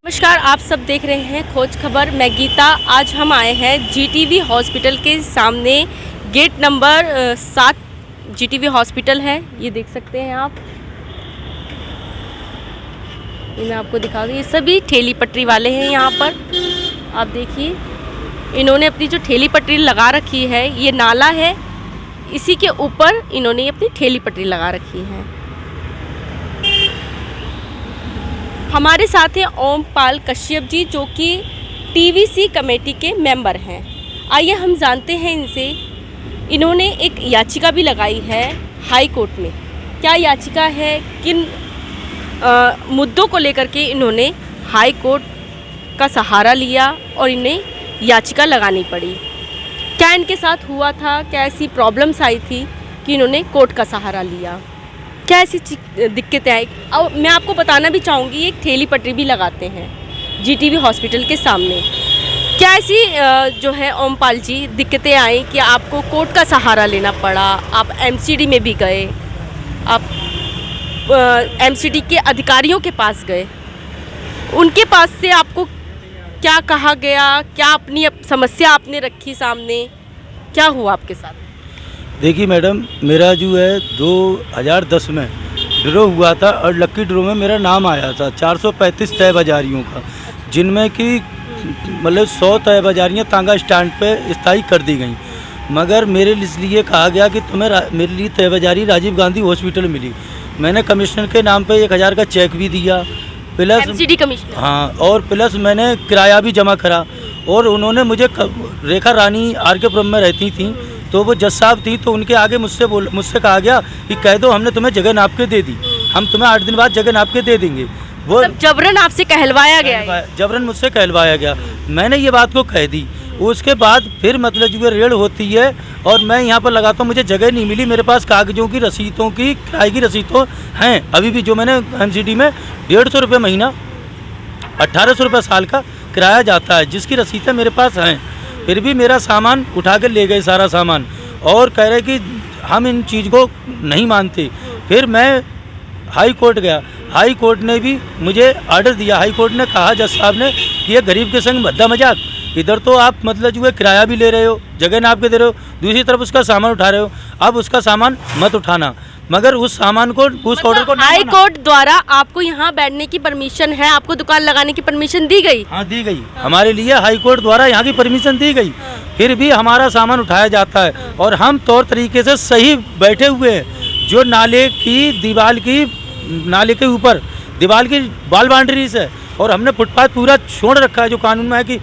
नमस्कार, आप सब देख रहे हैं खोज खबर। मैं गीता। आज हम आए हैं जीटीवी हॉस्पिटल के सामने। गेट नंबर 7 जीटीवी हॉस्पिटल है, ये देख सकते हैं आप। ये मैं आपको दिखा दूँ, ये सभी ठेली पटरी वाले हैं यहाँ पर। आप देखिए, इन्होंने अपनी जो ठेली पटरी लगा रखी है, ये नाला है, इसी के ऊपर इन्होंने अपनी ठेली पटरी लगा रखी है। हमारे साथ हैं ओमपाल कश्यप जी, जो कि टीवीसी कमेटी के मेंबर हैं। आइए हम जानते हैं इनसे। इन्होंने एक याचिका भी लगाई है हाई कोर्ट में। क्या याचिका है, किन मुद्दों को लेकर के इन्होंने हाई कोर्ट का सहारा लिया और इन्हें याचिका लगानी पड़ी? क्या इनके साथ हुआ था, क्या ऐसी प्रॉब्लम्स आई थी कि इन्होंने कोर्ट का सहारा लिया, क्या ऐसी दिक्कतें आई? और मैं आपको बताना भी चाहूँगी, एक ठेली पटरी भी लगाते हैं जीटीवी हॉस्पिटल के सामने। क्या ऐसी जो है ओमपाल जी दिक्कतें आई कि आपको कोर्ट का सहारा लेना पड़ा? आप एमसीडी में भी गए, आप एमसीडी के अधिकारियों के पास गए, उनके पास से आपको क्या कहा गया, क्या अपनी समस्या आपने रखी सामने, क्या हुआ आपके साथ? देखिए मैडम, मेरा जो है 2010 में ड्रॉ हुआ था और लक्की ड्रॉ में मेरा नाम आया था 435 तय बाजारियों का, जिनमें कि मतलब 100 तय बाजारियाँ तांगा स्टैंड पे स्थायी कर दी गई। मगर मेरे लिए कहा गया कि तुम्हें मेरे लिए तय बाजारी राजीव गांधी हॉस्पिटल मिली। मैंने कमिश्नर के नाम पे 1000 का चेक भी दिया, प्लस एमसीडी कमिश्नर, हाँ, और प्लस मैंने किराया भी जमा करा। और उन्होंने मुझे, रेखा रानी आर.के.पुरम में रहती थी, तो वो जज साहब थी, तो उनके आगे मुझसे कहा गया कि कह दो हमने तुम्हें जगह नाप के दे दी, हम तुम्हें 8 दिन बाद जगह नाप के दे देंगे। वो जबरन आपसे कहलवाया गया? जबरन मुझसे कहलवाया गया। मैंने ये बात को कह दी। उसके बाद फिर मतलब जो रेड होती है और मैं यहाँ पर लगाता हूँ, मुझे जगह नहीं मिली। मेरे पास कागजों की रसीदों की, किराए की रसीदों हैं अभी भी, जो मैंने एमसीडी में 150 रुपये महीना, 1800 रुपये साल का किराया जाता है, जिसकी रसीदें मेरे पास हैं। फिर भी मेरा सामान उठा कर ले गए, सारा सामान, और कह रहे कि हम इन चीज़ को नहीं मानते। फिर मैं हाई कोर्ट गया, हाई कोर्ट ने भी मुझे ऑर्डर दिया। हाई कोर्ट ने कहा जज साहब ने कि ये गरीब के संग भद्दा मजाक, इधर तो आप मतलब जो है किराया भी ले रहे हो, जगह नाप के दे रहे हो, दूसरी तरफ उसका सामान उठा रहे हो, अब उसका सामान मत उठाना। मगर उस सामान को, उस ऑर्डर को हाई कोर्ट द्वारा आपको यहाँ बैठने की परमिशन है, आपको दुकान लगाने की परमिशन दी गई? हाँ, दी गई। हमारे लिए हाई कोर्ट द्वारा यहाँ की परमिशन दी गई। फिर भी हमारा सामान उठाया जाता है और हम तौर तरीके से सही बैठे हुए हैं। जो नाले की दीवार की, नाले के ऊपर दीवार की बाल बाउंड्रीज है, और हमने फुटपाथ पूरा छोड़ रखा है, जो कानून में है कि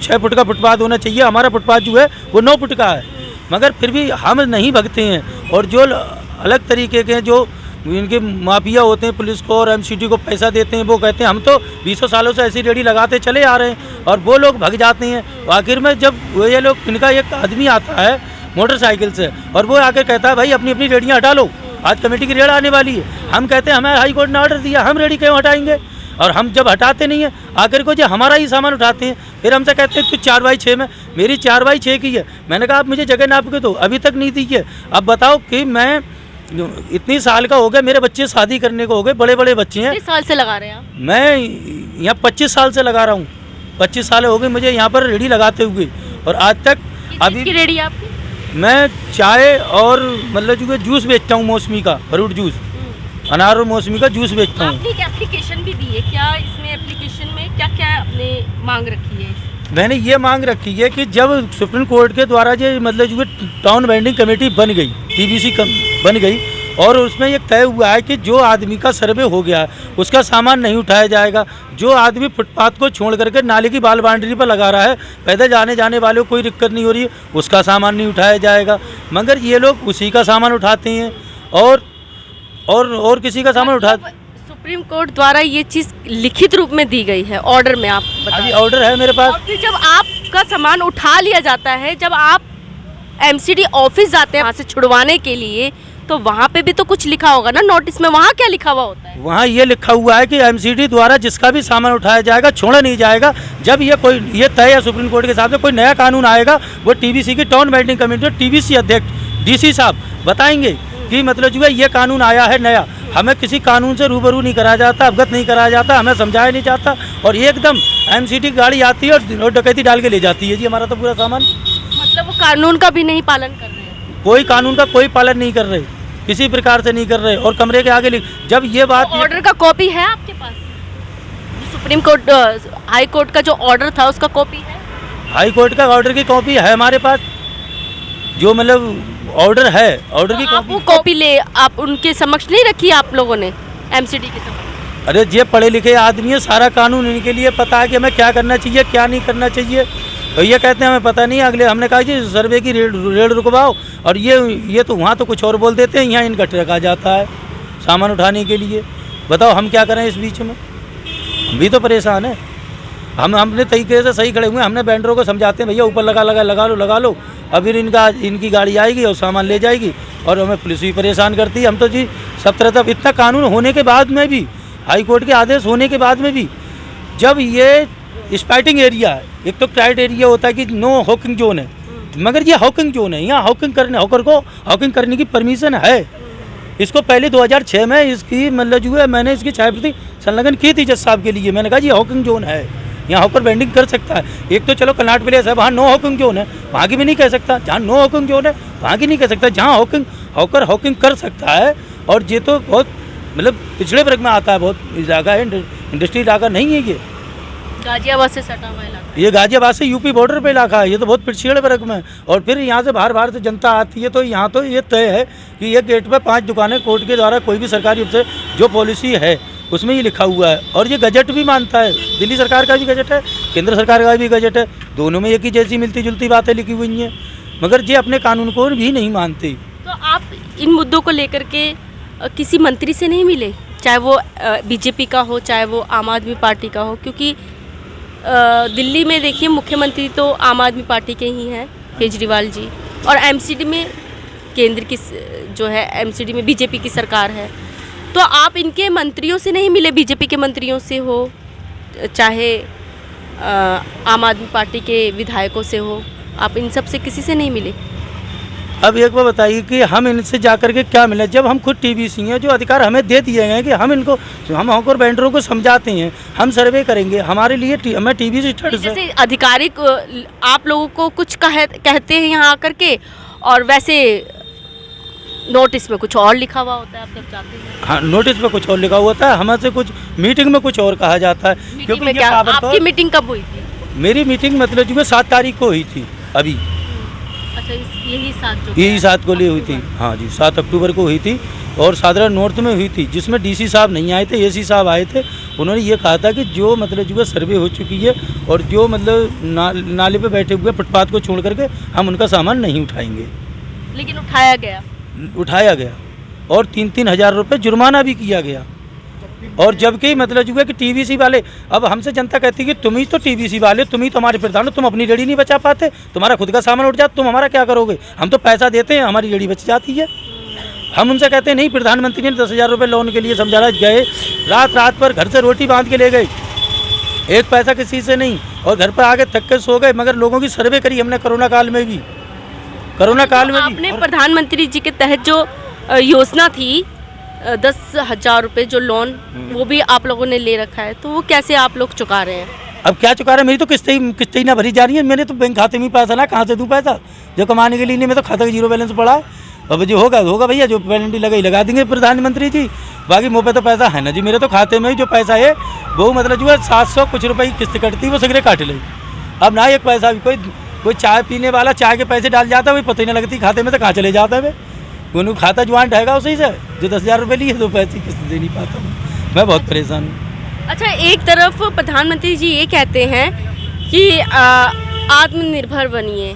6 फुट का फुटपाथ होना चाहिए। हमारा फुटपाथ जो है वो 9 फुट का है, मगर फिर भी हम नहीं भगते हैं। और जो अलग तरीके के जो इनके माफिया होते हैं, पुलिस को और एमसीडी को पैसा देते हैं, वो कहते हैं हम तो 20 सालों से ऐसी रेडी लगाते चले आ रहे हैं, और वो लोग भग जाते हैं। आखिर में जब ये लोग, इनका एक आदमी आता है मोटरसाइकिल से, और वो आकर कहता है भाई अपनी अपनी रेडियाँ हटा लो, आज कमेटी की रेड आने वाली है। हम कहते हैं हमें हाई कोर्ट ने ऑर्डर दिया, हम रेडी क्यों हटाएंगे? और हम जब हटाते नहीं हैं, आखिर को जो हमारा ही सामान उठाते हैं। फिर हमसे कहते हैं तू 4x6 में, मेरी 4x6 की है। मैंने कहा आप मुझे जगह नाप के दो, अभी तक नहीं दी है। अब बताओ कि मैं इतनी साल का हो गया, मेरे बच्चे शादी करने को हो गए, बड़े बड़े बच्चे हैं। किस साल से लगा रहे हैं आप? मैं यहाँ 25 साल से लगा रहा हूँ। 25 साल हो गए मुझे यहाँ पर रेडी लगाते हुए, और आज तक अभी की रेडी आपकी? मैं चाय और मतलब जो जूस बेचता हूँ, मौसमी का फ्रूट जूस, अनार और मौसमी का जूस बेचता हूँ। आपने एक एप्लीकेशन भी दी है, क्या इसमें एप्लीकेशन में क्या क्या आपने मांग रखी है? मैंने ये मांग रखी है कि जब सुप्रीम कोर्ट के द्वारा जो मतलब जो टाउन वेंडिंग कमेटी बन गई, टीवीसी बन गई, और उसमें ये तय हुआ है कि जो आदमी का सर्वे हो गया है उसका सामान नहीं उठाया जाएगा। जो आदमी फुटपाथ को छोड़ करके नाले की बाल बाउंड्री पर लगा रहा है, पैदल जाने वाले को कोई दिक्कत नहीं हो रही है, उसका सामान नहीं उठाया जाएगा। मगर ये लोग उसी का सामान उठाते हैं और किसी का सामान उठा। सुप्रीम कोर्ट द्वारा ये चीज़ लिखित रूप में दी गई है, ऑर्डर में, आप बताइए। ऑर्डर है मेरे पास। और फिर जब आपका सामान उठा लिया जाता है, जब आप एमसीडी ऑफिस जाते हैं वहाँ से छुड़वाने के लिए, तो वहाँ पे भी तो कुछ लिखा होगा ना नोटिस में, वहाँ क्या लिखा हुआ होता है? वहाँ ये लिखा हुआ है कि एमसीडी द्वारा जिसका भी सामान उठाया जाएगा छोड़ा नहीं जाएगा। जब ये तय है सुप्रीम कोर्ट के हिसाब से, कोई नया कानून आएगा वो टीबीसी की टाउन बैंडिंग कमेटी, टीबीसी अध्यक्ष डीसी साहब बताएंगे कि मतलब जो है ये कानून आया है नया। हमें किसी कानून से रूबरू नहीं कराया जाता, अवगत नहीं कराया जाता, हमें समझाया नहीं जाता, और एकदम एमसीडी गाड़ी आती है और डकैती डाल के ले जाती है जी हमारा तो पूरा सामान। मतलब वो कानून का भी नहीं पालन कर रहे हैं? कोई कानून का कोई पालन नहीं कर रहे, किसी प्रकार से नहीं कर रहे। और कमरे के आगे जब ये बात, ऑर्डर का कॉपी है आपके पास? सुप्रीम कोर्ट हाई कोर्ट का जो ऑर्डर था उसका कॉपी है? हाई कोर्ट का ऑर्डर की कॉपी है हमारे पास, जो मतलब ऑर्डर है, ऑर्डर की आप वो कॉपी ले आप उनके समक्ष नहीं रखी आप लोगों ने, एमसीडी के समक्ष? अरे ये पढ़े लिखे आदमी है, सारा कानून इनके लिए पता है कि हमें क्या करना चाहिए क्या नहीं करना चाहिए। तो ये कहते हैं हमें पता नहीं। अगले हमने कहा जी सर्वे की रेड रुकवाओ, और ये तो वहाँ तो कुछ और बोल देते हैं, यहाँ इनका ट्रक आ जाता है सामान उठाने के लिए। बताओ हम क्या करें इस बीच में, हम भी तो परेशान है। हम अपने तरीके से सही खड़े हुए हैं, हमने वेंडरों को समझाते हैं भैया ऊपर लगा लो, अब फिर इनकी गाड़ी आएगी और सामान ले जाएगी, और हमें पुलिस भी परेशान करती है। हम तो जी सब तरह तब इतना कानून होने के बाद में भी, हाई कोर्ट के आदेश होने के बाद में भी, जब ये स्पाइटिंग एरिया है, एक तो टाइट एरिया होता है कि नो हॉकिंग जोन है, मगर ये हॉकिंग जोन है, यहाँ हॉकर को हॉकिंग करने की परमिशन है। इसको पहले 2006 में इसकी मतलब जो है मैंने इसकी छाया प्रति संलग्न की थी जज साहब के लिए। मैंने कहा जी हॉकिंग जोन है, यहाँ हॉकर बैंडिंग कर सकता है। एक तो चलो कनाट प्लेस है, वहाँ नो हॉकिंग जोन है, वहाँ की भी नहीं कह सकता। जहाँ नो हॉकिंग जोन है वहाँ की नहीं कह सकता। जहाँ हॉकर हॉकिंग कर सकता है, और ये तो बहुत मतलब पिछड़े वर्ग में आता है, बहुत इलाका है, इंडस्ट्री इलाका नहीं है। ये गाजियाबाद से सटा हुआ इलाका, ये गाजियाबाद से यूपी बॉर्डर पे इलाका है, ये तो बहुत पिछड़े वर्ग में। और फिर यहाँ से बाहर से जनता आती है, तो यहाँ तो ये तय है कि ये गेट पे 5 दुकानें, कोर्ट के द्वारा कोई भी सरकारी से जो पॉलिसी है उसमें ये लिखा हुआ है। और ये गजट भी मानता है, दिल्ली सरकार का भी गजट है, केंद्र सरकार का भी गजट है, दोनों में एक ही जैसी मिलती जुलती बातें लिखी हुई हैं, मगर ये अपने कानून को भी नहीं मानते। तो आप इन मुद्दों को लेकर के किसी मंत्री से नहीं मिले, चाहे वो बीजेपी का हो चाहे वो आम आदमी पार्टी का हो? क्योंकि दिल्ली में देखिए मुख्यमंत्री तो आम आदमी पार्टी के ही हैं, केजरीवाल जी, और एमसीडी में केंद्र की जो है एमसीडी में बीजेपी की सरकार है। तो आप इनके मंत्रियों से नहीं मिले, बीजेपी के मंत्रियों से हो चाहे आम आदमी पार्टी के विधायकों से हो, आप इन सब से किसी से नहीं मिले? अब एक बार बताइए कि हम इनसे जाकर के क्या मिले, जब हम खुद टीबीसी हैं, जो अधिकार हमें दे दिए गए हैं कि हम हॉकर वेंडरों को समझाते हैं, हम सर्वे करेंगे, हमारे लिए हमें टीबीसी जैसे आधिकारिक आप लोगों को कुछ कहते हैं यहाँ आकर के, और वैसे नोटिस में कुछ और लिखा हुआ होता है आप जब जाते हैं? हाँ, नोटिस में कुछ और लिखा हुआ होता है, हमसे कुछ मीटिंग में कुछ और कहा जाता है। क्योंकि क्या आपकी मीटिंग कब हुई थी? मेरी मीटिंग मतलब जो 7 तारीख को हुई थी अभी। अच्छा, यही 7 को लिए हुई थी, हाँ जी 7 अक्टूबर को हुई थी, और साधारण नॉर्थ में हुई थी, जिसमें डीसी साहब नहीं आए थे, एसी साहब आए थे। उन्होंने ये कहा था कि जो मतलब जो सर्वे हो चुकी है, और जो मतलब नाले पे बैठे हुए फुटपाथ को छोड़ करके हम उनका सामान नहीं उठाएंगे। लेकिन उठाया गया, और 3-3 हज़ार रुपये जुर्माना भी किया गया। और जबकि मतलब जो है कि टीबीसी वाले, अब हमसे जनता कहती है कि तुम ही तो टीबीसी वाले, तुम ही तो हमारे प्रधान हो, तुम अपनी रेडी नहीं बचा पाते, तुम्हारा खुद का सामान उठ जाता, तुम हमारा क्या करोगे? हम तो पैसा देते हैं, हमारी रेडी बच जाती है। हम उनसे कहते हैं नहीं, प्रधानमंत्री ने 10,000 रुपये लोन के लिए समझा गए, रात पर घर से रोटी बांध के ले गए, एक पैसा किसी से नहीं, और घर पर आके थक के सो गए। मगर लोगों की सर्वे करी हमने कोरोना काल में भी, आपने प्रधानमंत्री जी के तहत जो योजना थी 10,000 रुपये जो लोन, वो भी आप लोगों ने ले रखा है, तो वो कैसे आप लोग चुका रहे हैं? अब क्या चुका रहे हैं? मेरी तो किस्तें ना भरी जा रही है। मैंने तो बैंक खाते में पैसा ना, कहाँ से दूँ पैसा? जो कमाने के लिए नहीं, मैं तो खाता का 0 बैलेंस पड़ा है। अब जो होगा भैया, जो पेनल्टी लगा देंगे प्रधानमंत्री जी। बाकी मुँह पे तो पैसा है ना जी, मेरे तो खाते में ही जो पैसा है वो मतलब जो है 700 कुछ रुपये की किस्त कटती है, वो सगरे काट ले। अब ना एक पैसा भी, कोई चाय पीने वाला चाय के पैसे डाल जाता है, वही पता ही नहीं लगती खाते में तो कहाँ चले जाता है। उन्होंने खाता ज्वाइंट हैगा उसी से, जो 10,000 रुपये लिए, तो पैसे किस्त दे नहीं पाता हूँ, मैं बहुत परेशान हूँ। अच्छा, एक तरफ प्रधानमंत्री जी ये कहते हैं कि आत्मनिर्भर बनिए,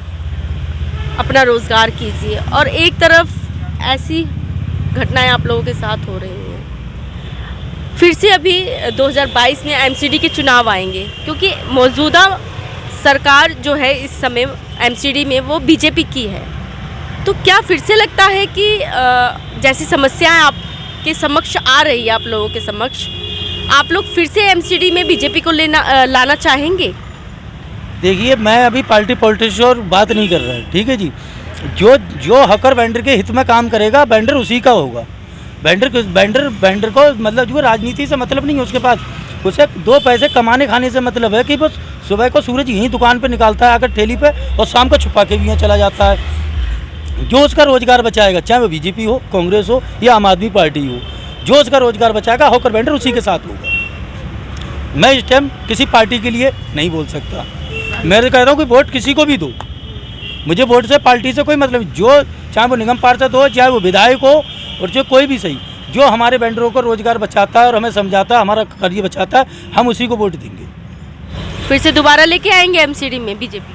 अपना रोजगार कीजिए, और एक तरफ ऐसी घटनाएं आप लोगों के साथ हो रही हैं। फिर से अभी 2022 में एमसीडी के चुनाव आएंगे, क्योंकि मौजूदा सरकार जो है इस समय एमसीडी में वो बीजेपी की है, तो क्या फिर से लगता है कि जैसी समस्याएं आपके समक्ष आ रही है, आप लोगों के समक्ष, आप लोग फिर से एमसीडी में बीजेपी को लाना चाहेंगे? देखिए, मैं अभी पार्टी पॉलिटिक्स और बात नहीं कर रहा है, ठीक है जी। जो हकर वेंडर के हित में काम करेगा, वेंडर उसी का होगा। वेंडर को मतलब जो राजनीति से मतलब नहीं है उसके पास, उसे 2 पैसे कमाने खाने से मतलब है कि बस सुबह को सूरज यहीं दुकान पे निकालता है आकर ठेली पे, और शाम को छुपा के भी यहाँ चला जाता है। जो उसका रोजगार बचाएगा, चाहे वो बीजेपी हो, कांग्रेस हो या आम आदमी पार्टी हो, जो उसका रोजगार बचाएगा हॉकर वेंडर उसी के साथ होगा। मैं इस टाइम किसी पार्टी के लिए नहीं बोल सकता। मैं तो कह रहा हूँ कि वोट किसी को भी दो, मुझे वोट से पार्टी से कोई मतलब, जो चाहे वो निगम पार्षद हो, चाहे वो विधायक हो, और जो कोई भी सही, जो हमारे वेंडरों को रोजगार बचाता है और हमें समझाता है, हमारा कार्य बचाता है, हम उसी को वोट देंगे। फिर से दोबारा लेके आएंगे एमसीडी में बीजेपी?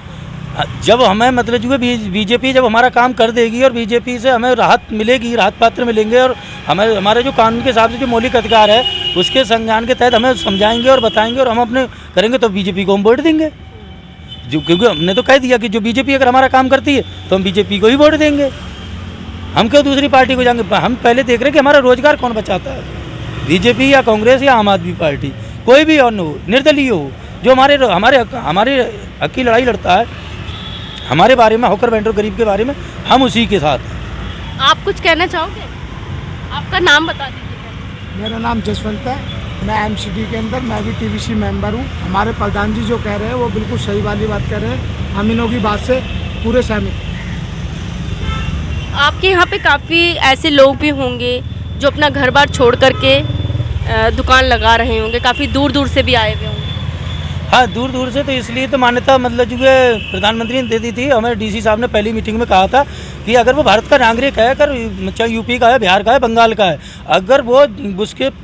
जब हमें मतलब जो है बीजेपी जब हमारा काम कर देगी और बीजेपी से हमें राहत मिलेगी, राहत पात्र मिलेंगे, और हमें हमारे जो कानून के हिसाब से जो मौलिक अधिकार है उसके संज्ञान के तहत हमें समझाएंगे और बताएंगे और हम अपने करेंगे, तो बीजेपी को हम वोट देंगे। जो क्योंकि हमने तो कह दिया कि जो बीजेपी अगर हमारा काम करती है तो हम बीजेपी को ही वोट देंगे। हम क्यों दूसरी पार्टी को जाएंगे? हम पहले देख रहे हैं कि हमारा रोजगार कौन बचाता है, बीजेपी या कांग्रेस या आम आदमी पार्टी, कोई भी और हो, निर्दलीय हो, जो हमारे हक की लड़ाई लड़ता है, हमारे बारे में, हॉकर वेंडर गरीब के बारे में, हम उसी के साथ हैं। आप कुछ कहना चाहोगे? आपका नाम बता दीजिए। मेरा नाम जसवंत है, मैं एमसीडी के अंदर, मैं भी टीवीसी मेंबर हूँ। हमारे प्रधान जी जो कह रहे हैं वो बिल्कुल सही वाली बात कह रहे हैं, हम इनों की बात से पूरे सहमत हैं। आपके यहाँ पे काफ़ी ऐसे लोग भी होंगे जो अपना घर बार छोड़ करके दुकान लगा रहे होंगे, काफ़ी दूर दूर से भी आए हुए होंगे। हाँ, दूर दूर से, तो इसलिए तो मान्यता मतलब जो है प्रधानमंत्री ने दे दी थी। हमें डीसी साहब ने पहली मीटिंग में कहा था कि अगर वो भारत का नागरिक है, अगर चाहे यूपी का है, बिहार का है, बंगाल का है, अगर वो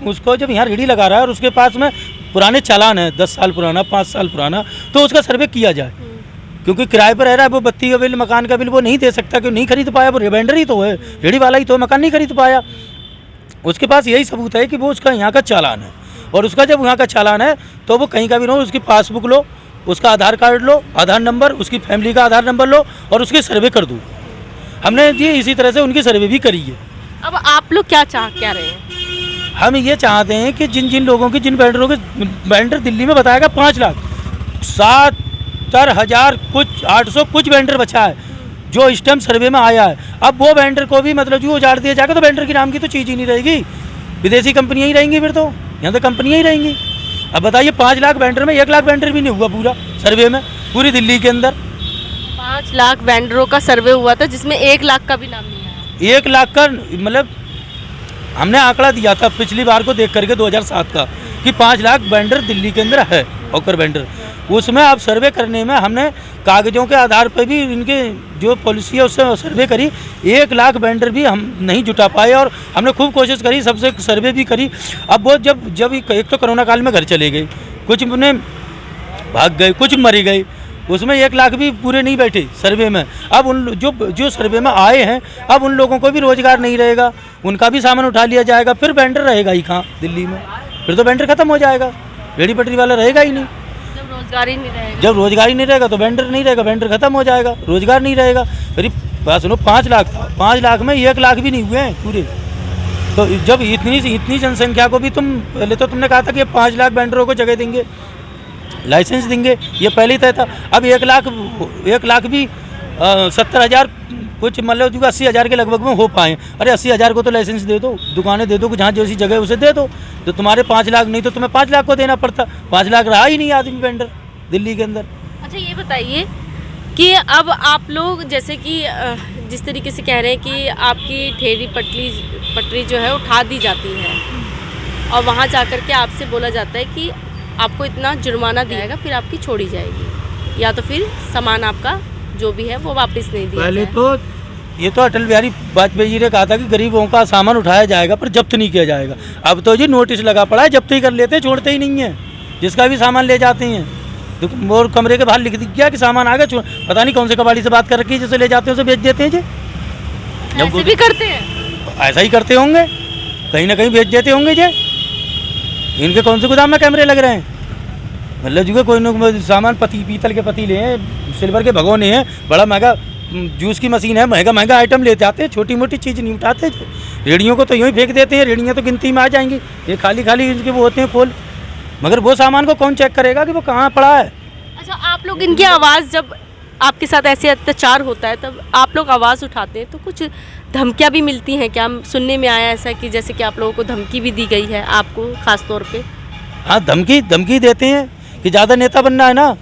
उसको जब यहाँ रेडी लगा रहा है और उसके पास में पुराने चालान है 10 साल पुराना, 5 साल पुराना, तो उसका सर्वे किया जाए। क्योंकि किराए पर रह रहा है, वो बत्ती का बिल, मकान का बिल वो नहीं दे सकता, क्यों नहीं खरीद पाया, वो वेंडर ही तो है, रेडी वाला ही तो, मकान नहीं खरीद पाया। उसके पास यही सबूत है कि वो उसका यहाँ का चालान है, और उसका जब यहाँ का चालान है तो वो कहीं का भी रहो, उसकी पासबुक लो, उसका आधार कार्ड लो, आधार नंबर, उसकी फैमिली का आधार नंबर लो और उसकी सर्वे कर दो। हमने जी इसी तरह से उनकी सर्वे भी करी है। अब आप लोग क्या रहे हैं? हम ये चाहते हैं कि जिन लोगों की, जिन वेंडरों के, वेंडर दिल्ली में बताएगा 5 लाख, 70,000 कुछ 800 कुछ वेंडर बचा है जो इस टाइम सर्वे में आया है। अब वो वेंडर को भी मतलब जो उजाड़ दिया जाएगा तो वेंडर के नाम की तो चीज़ ही नहीं रहेगी, विदेशी कंपनियाँ ही रहेंगी, फिर तो यहाँ तो कंपनियाँ ही रहेंगी। अब बताइए 5 लाख वेंडर में 1 लाख वेंडर भी नहीं हुआ पूरा सर्वे में, पूरी दिल्ली के अंदर 5 लाख वेंडरों का सर्वे हुआ था जिसमें 1 लाख का भी नाम नहीं आया। 1 लाख का मतलब हमने आंकड़ा दिया था पिछली बार को देख करके 2007 का कि 5 लाख वेंडर दिल्ली के अंदर है, हॉकर वेंडर। उसमें आप सर्वे करने में हमने कागजों के आधार पर भी इनके जो पॉलिसी है उससे सर्वे करी, 1 लाख वेंडर भी हम नहीं जुटा पाए, और हमने खूब कोशिश करी, सबसे सर्वे भी करी। अब वो जब एक तो कोरोना काल में घर चले गए, कुछ ने भाग गए, कुछ मर गए, उसमें 1 लाख भी पूरे नहीं बैठे सर्वे में। अब उन जो सर्वे में आए हैं, अब उन लोगों को भी रोजगार नहीं रहेगा, उनका भी सामान उठा लिया जाएगा, फिर वेंडर रहेगा ही कहाँ दिल्ली में, फिर तो वेंडर खत्म हो जाएगा, रेडी पटरी वाला रहेगा ही नहीं। जब रोजगार ही नहीं रहेगा तो वेंडर नहीं रहेगा, वेंडर खत्म हो जाएगा, रोजगार नहीं रहेगा। फिर बात सुनो, 5 लाख था, 5 लाख में 1 लाख भी नहीं हुए हैं पूरे। तो जब इतनी जनसंख्या को भी पहले तो तुमने कहा था कि 5 लाख वेंडरों को जगह देंगे, लाइसेंस देंगे, ये पहले ही तय था। अब 1 लाख भी 70,000 कुछ मतलब जो 80,000 के लगभग में हो पाए। अरे 80,000 को तो लाइसेंस दे दो, दुकानें दे दो, जहाँ जैसी जगह उसे दे दो, तो तुम्हारे 5 लाख नहीं तो तुम्हें 5 लाख को देना पड़ता। 5 लाख रहा ही नहीं आदमी वेंडर दिल्ली के अंदर। अच्छा, ये बताइए कि अब आप लोग जैसे कि जिस तरीके से कह रहे हैं कि आपकी ठेली पटरी जो है उठा दी जाती है और वहाँ जाकर के आपसे बोला जाता है कि आपको इतना जुर्माना दिया जाएगा, फिर आपकी छोड़ी जाएगी, या तो फिर सामान आपका जो भी है वो वापस नहीं दिया पहले तो ये तो अटल बिहारी वाजपेयी जी ने कहा था कि गरीबों का सामान उठाया जाएगा पर जब्त नहीं किया जाएगा। अब तो जी नोटिस लगा पड़ा है, जब्त ही कर लेते हैं, छोड़ते ही नहीं है, जिसका भी सामान ले जाते हैं। तो और कमरे के बाहर लिख दिया कि सामान आ गया, पता नहीं कौन से कबाड़ी से बात कर रखी है, जैसे ले जाते हैं उसे बेच देते हैं जी। ऐसे भी करते हैं, ऐसा ही करते होंगे, कहीं ना कहीं बेच देते होंगे जी। इनके कौन से गोदाम में कैमरे लग रहे हैं? मतलब जो कोई सामान पीतल के पतीले हैं, सिल्वर के भगोने हैं, बड़ा महंगा जूस की मशीन है, महंगा महंगा आइटम लेते आते हैं, छोटी मोटी चीज़ नहीं उठाते। रेहड़ियों को तो यूँ ही फेंक देते हैं, रेहड़ियाँ तो गिनती में आ जाएंगी, ये खाली खाली इनके वो होते हैं खोल, मगर वो सामान को कौन चेक करेगा कि वो कहाँ पड़ा है। अच्छा, आप लोग इनकी आवाज़, जब आपके साथ ऐसे अत्याचार होता है तब आप लोग आवाज़ उठाते हैं तो कुछ धमकियाँ भी मिलती हैं क्या? सुनने में आया ऐसा कि जैसे कि आप लोगों को धमकी भी दी गई है, आपको खास तौर पे? हाँ, धमकी देते हैं कि ज़्यादा नेता बनना है ना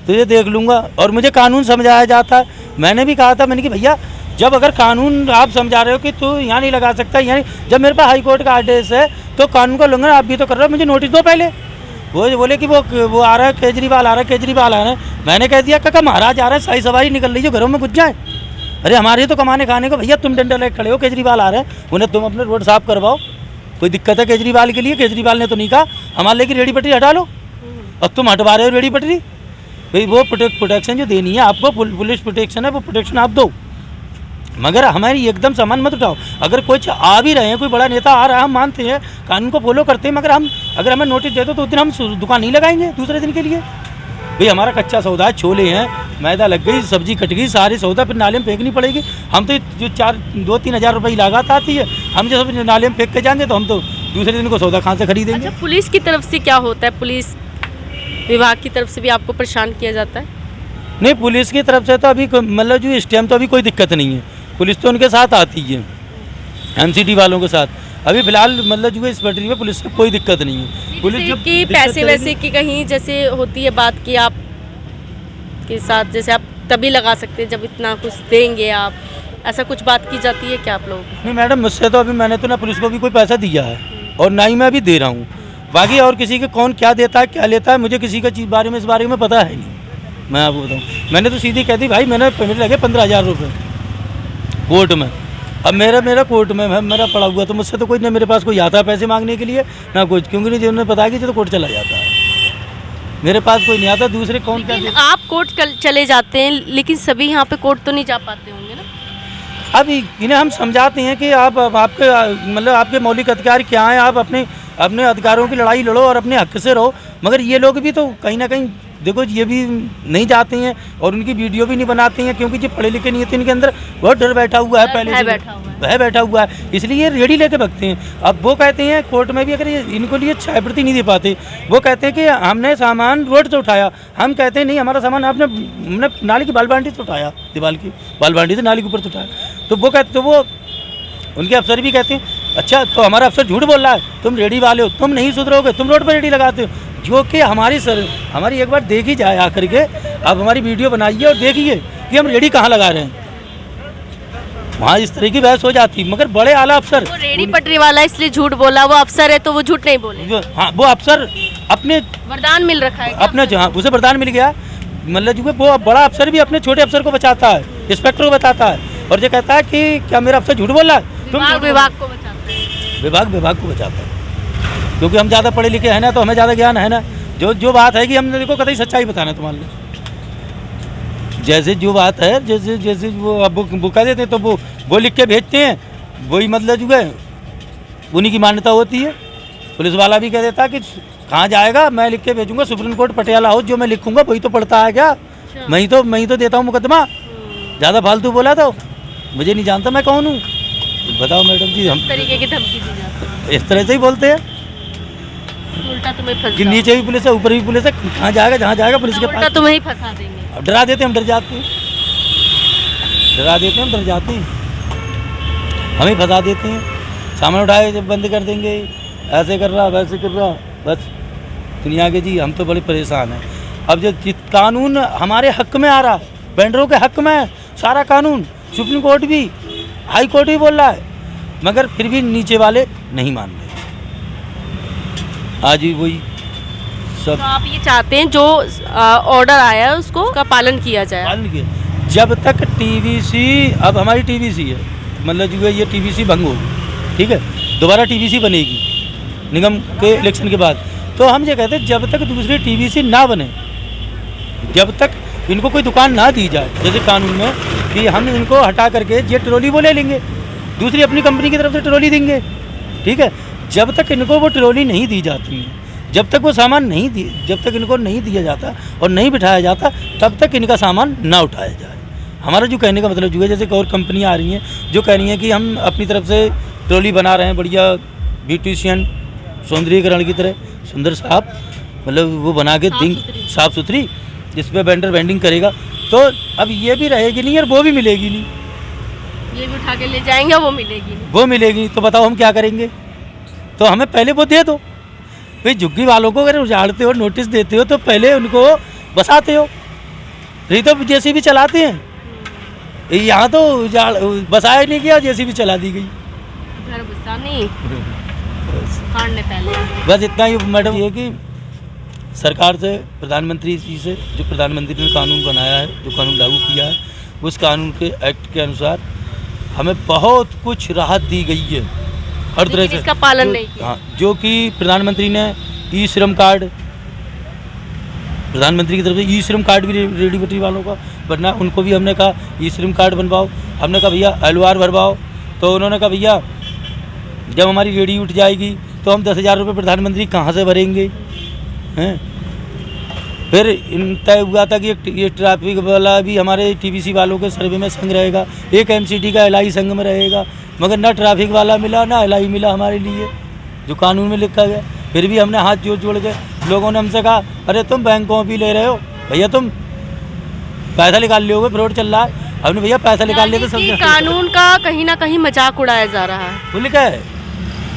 तो ये देख लूँगा, और मुझे कानून समझाया जाता है। मैंने भी कहा था, मैंने कि भैया जब अगर कानून आप समझा रहे हो कि तू यहाँ नहीं लगा सकता, यहाँ जब मेरे पास हाई कोर्ट का आदेश है तो कानून का उल्लंघन आप भी तो कर रहे हो, मुझे नोटिस दो पहले। वो बोले कि वो आ रहा है, केजरीवाल आ रहा है, केजरीवाल आ रहा है। मैंने कह दिया काका महाराज आ रहे हैं, सारी सवारी निकल रही जो घरों में घुस जाए। अरे हमारे तो कमाने खाने को, भैया तुम डंडा लेकर खड़े हो, केजरीवाल आ रहे हैं, उन्हें तुम अपने रोड साफ करवाओ, कोई दिक्कत है केजरीवाल के लिए? केजरीवाल ने तो नहीं कहा हमारे लिए कि रेडी पटरी हटा लो, अब तुम हटवा रहे हो रेडी पटरी। भाई वो प्रोटेक्शन जो देनी है आपको, पुलिस प्रोटेक्शन है, वो प्रोटेक्शन आप दो, मगर हमारी एकदम सामान मत उठाओ। अगर कोई आ भी रहे हैं, कोई बड़ा नेता आ रहा है, हम मानते हैं, कानून को फॉलो करते हैं, मगर हम अगर हमें नोटिस दे दो तो उस दिन हम दुकान नहीं लगाएंगे दूसरे दिन के लिए। भाई हमारा कच्चा सौदा है, छोले हैं, मैदा लग गई, सब्जी कट गई, सारी सौदा फिर नाले में फेंकनी पड़ेगी। हम तो जो 2-3 हज़ार रुपये लागत आती है, हम जब नाले में फेंक के जाएंगे तो हम तो दूसरे दिन को सौदा कहाँ से खरीदेंगे। अच्छा, पुलिस की तरफ से क्या होता है? पुलिस विभाग की तरफ से भी आपको परेशान किया जाता है? नहीं, पुलिस की तरफ से तो अभी मतलब जो इस टाइम तो अभी कोई दिक्कत नहीं है, पुलिस तो उनके साथ आती है, MCD वालों के साथ। अभी फिलहाल मतलब जो इस पटरी में पुलिस से कोई दिक्कत नहीं है। पुलिस जब कि पैसे वैसे की कहीं जैसे होती है बात कि आप के साथ जैसे आप तभी लगा सकते हैं जब इतना कुछ देंगे आप, ऐसा कुछ बात की जाती है क्या आप लोग? नहीं मैडम, मुझसे तो अभी मैंने तो ना पुलिस को भी कोई पैसा दिया है और ना ही मैं अभी दे रहा हूँ। बाकी और किसी के कौन क्या देता है क्या लेता है, मुझे किसी का चीज़ बारे में इस बारे में पता है नहीं। मैं आपको बताऊँ, मैंने तो सीधी कह दी भाई मैंने पेमेंट लगे 15,000 रुपये कोर्ट में। अब मेरा कोर्ट में मेरा पड़ा हुआ, तो मुझसे तो कोई ना मेरे पास कोई आता है पैसे मांगने के लिए ना कुछ, क्योंकि नहीं जिन्होंने बताया कि तो कोर्ट चला जाता है, मेरे पास कोई नहीं आता। दूसरे कौन क्या लेकिन आप कोर्ट चले जाते हैं, लेकिन सभी यहाँ पे कोर्ट तो नहीं जा पाते होंगे ना? अब इन्हें हम समझाते हैं कि आप आपके मतलब आपके मौलिक अधिकार क्या हैं, आप अपने अधिकारों की लड़ाई लड़ो और अपने हक से रहो। मगर ये लोग भी तो कहीं ना कहीं देखो, ये भी नहीं जाते हैं और उनकी वीडियो भी नहीं बनाते हैं, क्योंकि जो पढ़े लिखे नहीं है तो इनके अंदर बहुत डर बैठा हुआ है, पहले से वह बैठा हुआ है, इसलिए ये रेडी लेके भगते हैं। अब वो कहते हैं कोर्ट में भी अगर ये इनको लिए छाया प्रति नहीं दे पाते, वो कहते हैं कि हमने सामान रोड से उठाया, हम कहते हैं नहीं हमारा सामान हमने नाली की बालबांडी से उठाया, दीवार की बालबांडी से नाली के ऊपर से उठाया। तो वो कहते, तो वो उनके अफसर भी कहते हैं अच्छा तो हमारा अफसर झूठ बोल रहा है, तुम रेडी वाले हो, तुम नहीं सुधरोगे, तुम रोड पर रेडी लगाते हो। जो कि हमारी एक बार देखी जाए आकर के, अब हमारी वीडियो बनाइए और देखिए कि हम रेडी कहाँ लगा रहे हैं, वहाँ इस तरह की बहस हो जाती। मगर बड़े आला अफसर, वो रेडी पटरी वाला इसलिए झूठ बोला, वो अफसर है तो वो झूठ नहीं बोले। हाँ वो अफसर अपने वरदान मिल रखा है अपने, जहाँ उसे वरदान मिल गया, मतलब जो वो बड़ा अफसर भी अपने छोटे अफसर को बचाता है, इंस्पेक्टर को बताता है और ये कहता है कि क्या मेरा अफसर झूठ बोल रहा है, विभाग को बचाता है, विभाग को बचाता है, क्योंकि हम ज़्यादा पढ़े लिखे हैं ना, तो हमें ज़्यादा ज्ञान है ना। जो बात है कि हमने देखो कतई सच्चाई बताना है तुम्हारे लिए, जैसे जो बात है जैसे वो अब वो कह देते हैं तो वो लिख के भेजते हैं, वही मतलब जो है उन्हीं की मान्यता होती है। पुलिस वाला भी कह देता है कि कहाँ जाएगा, मैं लिख के भेजूंगा सुप्रीम कोर्ट पटियाला हाउस, जो मैं लिखूंगा वही तो पढ़ता है क्या, मैं ही तो देता हूँ मुकदमा। ज़्यादा फालतू बोला तो मुझे नहीं जानता मैं कौन हूँ, बताओ मैडम जी। हम तरीके की धमकी दी जाती है, इस तरह से ही बोलते हैं उल्टा तुम्हें फंसा, कि नीचे भी पुलिस है ऊपर भी पुलिस है, कहाँ जाएगा, जहाँ जाएगा पुलिस के उल्टा पास, तुम्हें ही फंसा देंगे। अब डरा देते हैं, हम डर जाते हैं, डर जाते हैं, हमें फंसा देते हैं, सामान उठाए जब बंद कर देंगे, ऐसे कर रहा वैसे कर रहा, बस दुनिया के जी हम तो बड़े परेशान हैं। अब जो कानून हमारे हक में आ रहा है, वेंडरों के हक में है सारा कानून, सुप्रीम कोर्ट भी हाई कोर्ट भी बोल रहा है, मगर फिर भी नीचे वाले नहीं मान रहे। आज भी वही सब, तो आप ये चाहते हैं जो ऑर्डर आया है उसको का पालन किया जाए? पालन किया, जब तक TVC, अब हमारी TVC है, मतलब जो है ये TVC भंग होगी, ठीक है, दोबारा TVC बनेगी निगम के इलेक्शन के बाद, तो हम ये कहते हैं जब तक दूसरी TVC ना बने, जब तक इनको कोई दुकान ना दी जाए, जैसे कानून में कि हम इनको हटा करके ये ट्रॉली वो ले लेंगे, दूसरी अपनी कंपनी की तरफ से ट्रॉली देंगे, ठीक है, जब तक इनको वो ट्रॉली नहीं दी जाती है, जब तक वो सामान जब तक इनको नहीं दिया जाता और नहीं बिठाया जाता, तब तक इनका सामान ना उठाया जाए। हमारा जो कहने का मतलब जो है, जैसे और कंपनियां आ रही हैं जो कह रही हैं कि हम अपनी तरफ से ट्रॉली बना रहे हैं बढ़िया ब्यूटिशियन सौंदर्यीकरण की तरह सुंदर साफ, मतलब वो बना के साफ सुथरी, जिस पे वेंडर वेंडिंग करेगा। तो अब ये भी रहेगी नहीं और वो भी मिलेगी नहीं, ये भी उठा के ले जाएंगे, वो मिलेगी नहीं। वो मिलेगी तो बताओ हम क्या करेंगे? तो हमें पहले वो दे दो भाई। झुग्गी वालों को अगर उजाड़ते हो, नोटिस देते हो, तो पहले उनको बसाते हो। नहीं तो जैसी भी चलाते हैं, यहाँ तो बसाया नहीं गया, जैसी भी चला दी गई। घर बसा नहीं खाने पहले। बस इतना ही मैडम, ये कि सरकार से, प्रधानमंत्री जी से, जो प्रधानमंत्री ने कानून बनाया है, जो कानून लागू किया है, उस कानून के एक्ट के अनुसार हमें बहुत कुछ राहत दी गई है हर तरह से। इसका पालन नहीं किया। हाँ, जो कि प्रधानमंत्री ने ई श्रम कार्ड, प्रधानमंत्री की तरफ से ई श्रम कार्ड भी रेडी बैटरी वालों का बनना, उनको भी हमने कहा ई श्रम कार्ड बनवाओ। हमने कहा भैया एलवार भरवाओ, तो उन्होंने कहा भैया जब हमारी रेडी उठ जाएगी तो हम 10,000 रुपये प्रधानमंत्री कहाँ से भरेंगे हैं। फिर तय हुआ था कि ये ट्रैफिक वाला भी हमारे टीवीसी वालों के सर्वे में संग रहेगा, एक एमसीडी का एलआई संग में रहेगा, मगर ना ट्रैफिक वाला मिला ना एलआई मिला हमारे लिए, जो कानून में लिखा गया। फिर भी हमने हाथ जोड़ के, लोगों ने हमसे कहा अरे तुम बैंकों भी ले रहे हो भैया, तुम पैसा निकाल लोगे, फ्रॉड चल रहा है। हमने भैया पैसा निकाल लेके सब कानून का कहीं ना कहीं मजाक उड़ाया जा रहा है। वो लिखा है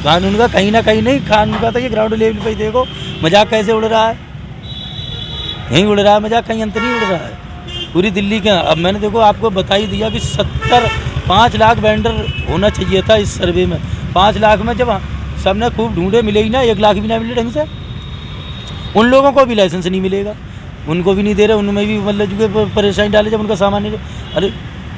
कानून का कहीं ना कहीं नहीं, कानून का तो ये ग्राउंड लेवल पे देखो मजाक कैसे उड़ रहा है, यहीं उड़ रहा है मजाक, कहीं अंतर नहीं उड़ रहा है पूरी दिल्ली के। अब मैंने देखो आपको बता ही दिया कि 5 लाख वेंडर होना चाहिए था इस सर्वे में। 5 लाख में जब सबने खूब ढूंढे मिले ही ना, 1 लाख भी ना मिले ढंग से। उन लोगों को भी लाइसेंस नहीं मिलेगा, उनको भी नहीं दे रहे, उनमें भी मतलब जो परेशानी डाले जब उनका सामान नहीं। अरे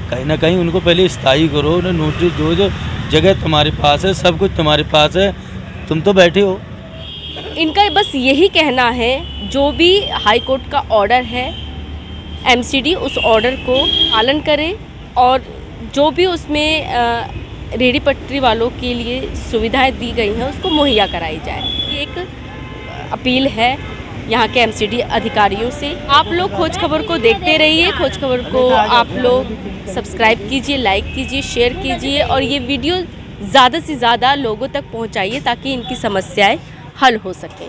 कहीं ना कहीं उनको पहले स्थायी करो, उन्हें नोटिस दो, जो जगह तुम्हारे पास है, सब कुछ तुम्हारे पास है, तुम तो बैठे हो। इनका बस यही कहना है, जो भी हाई कोर्ट का ऑर्डर है एमसीडी उस ऑर्डर को पालन करे, और जो भी उसमें रेहड़ी पटरी वालों के लिए सुविधाएं दी गई हैं उसको मुहैया कराई जाए। ये एक अपील है यहाँ के एमसीडी अधिकारियों से। आप लोग खोज खबर को देखते रहिए, खोज खबर को आप लोग सब्सक्राइब कीजिए, लाइक कीजिए, शेयर कीजिए, और ये वीडियो ज़्यादा से ज़्यादा लोगों तक पहुँचाइए ताकि इनकी समस्याएं हल हो सकें।